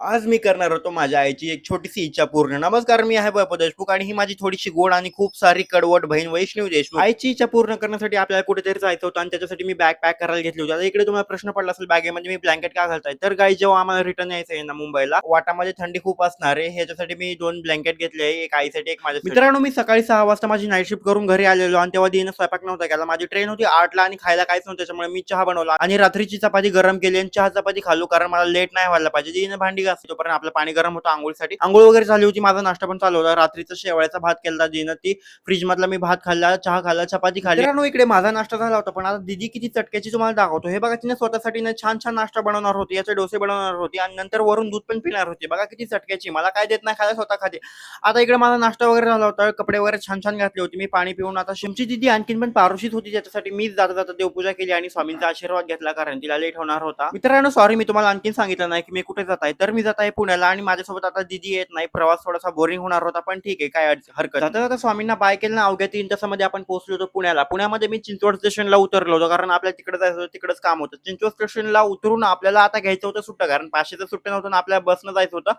आज मी करणार होतो माझ्या आईची एक छोटीशी इच्छा पूर्ण. नमस्कार, मी आहे वैभव देशमुख आणि ही माझी थोडीशी गोड आणि खूप सारी कडवट बहीण वैष्णवी देशमुख. आईची इच्छा पूर्ण करण्यासाठी आपल्याला कुठेतरी जायचं होतं आणि त्याच्यासाठी मी बॅग पॅक करायला घेतली होती. आता इकडे तुम्हाला प्रश्न पडला असेल बॅगेमध्ये मी ब्लँकेट का घालताय? तर गाईस जेव्हा आम्हाला रिटर्न यायचं आहे ना मुंबईला, वाटामध्ये थंडी खूप असणार आहे. ह्याच्यासाठी मी 2 ब्लँकेट घेतले आहे. एक आईसाठी, एक माझ्यासाठी. मित्रांनो, मी सकाळी 6 वाजता माझी नाईट शिफ्ट करून घरी आलेलो आणि तेव्हा दीदीनं स्वयंपाक नव्हता केला. माझी ट्रेन होती 8ला आणि खायला काहीच नव्हतं. त्याच्यामुळे मी चहा बनवला आणि रात्रीची चपाती गरम केली आणि चहा चपाती खाल्लो कारण मला लेट नाही व्हायला पाहिजे. दीदीनं भांडी घासली तोपर्यंत आपलं पाणी गरम होतं अंघोळीसाठी. अंघोळ वगैरे झाली होती. माझा नाश्ता पण चालू होता. रात्रीचा शेवयाचा भात केला दीदीनं. ती फ्रिज मधला मी भात खाल्ला, चहा खाल्ला, चपाती खाल्ली. मित्रांनो, इकडे माझा नाश्ता झाला होता. पण आता दीदी किती चटक्याची तुम्हाला दाखवतो. हे बघा, तिने स्वतःसाठी ना छान छान नाश्ता बनवणार होती. याचे डोसे बनवणार होती आणि नंतर वरून दूध पण पिणार होती. बघा किती चटक्याची. मला काय देत नाही, खायला स्वतः खाते. आता इकडे माझा नाश्ता वगैरे झाला होता. कपडे वगैरे छान छान घातले होते मी. पाणी पिऊन आता शिमची दीदी आणखीन पण पारुशीत होती. त्याच्यासाठी मीच जाता जाता देवपूजा केली आणि स्वामींचा आशीर्वाद घेतला कारण तिला लेट होणार होता. मित्रांनो, सॉरी, मी तुम्हाला आणखीन सांगितलं नाही की मी कुठे जात आहे. तर मी जात आहे पुण्याला आणि माझ्यासोबत आता दीदी येत नाही. प्रवास थोडासा बोरिंग होणार होता, पण ठीक आहे, काय हरकत. जाता जाता स्वामींना बाय केलं ना, अवघ्या 3 तासामध्ये आपण पोहोचलो होतो पुण्याला. पुण्यामध्ये मी चिंचवड स्टेशनला उतरलो होतो कारण आपल्याला तिकडे जायचं होतं, तिकडंच काम होतं. चिंचवड स्टेशनला उतरून आपल्याला आता घ्यायचं होतं सुट्टं कारण 500चं सुट्टं नव्हतं ना, आपल्याला बसनं जायचं होतं.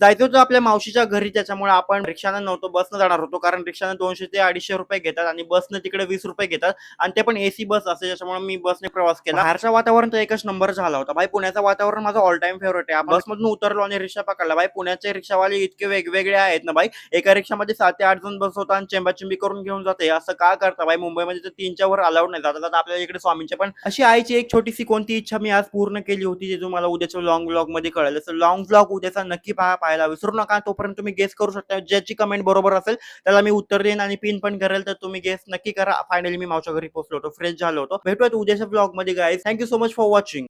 जायचं होतं आपल्या मावशीच्या घरी, त्याच्यामुळे आपण रिक्षानं नव्हतो, बसनं जाणार होतो कारण रिक्षानं 200 ते 250 रुपये घेतात आणि बसनं तिकडे 20 रुपये घेतात आणि ते पण एसी बस असते, त्याच्यामुळे मी बसने प्रवास केला. बाहेरचं वातावरण तर एकच नंबर झाला होता. भाई, पुण्याचं वातावरण माझं ऑल टाइम फेवरेट आहे. बसमधून उतरलो आणि रिक्षा पकडला. भाई, पुण्याचे रिक्षावाले इतके वेगवेगळे आहेत ना भाई. एका रिक्षामध्ये 7 ते 8 जण बसवतात आणि चेंबाचेंबी करून घेऊन जाते. असं का करता भाई? मुंबईमध्ये तर 3च्या वर अलाउड नाही. जाता जाता आपल्याला इकडे स्वामींचे पण अशी आईची एक छोटीशी कोणती इच्छा मी आज पूर्ण केली होती, जे तुम्हाला उद्याच्या लॉंग व्लॉग मध्ये कळेल. तर लॉंग व्लॉग उद्याचा नक्की पाहायला विसरू नका. तोपर्यंत तुम्ही गेस करू शकता. ज्याची कमेंट बरोबर असेल त्याला मी उत्तर देईन आणि पिन पण करेल. तर तुम्ही गेस नक्की करा. फायनली मी मावच्या घरी पोहोचलो होतो, फ्रेश झालो होतो. भेटूयात उद्याच्या व्लॉग मध्ये guys. Thank you so much for watching.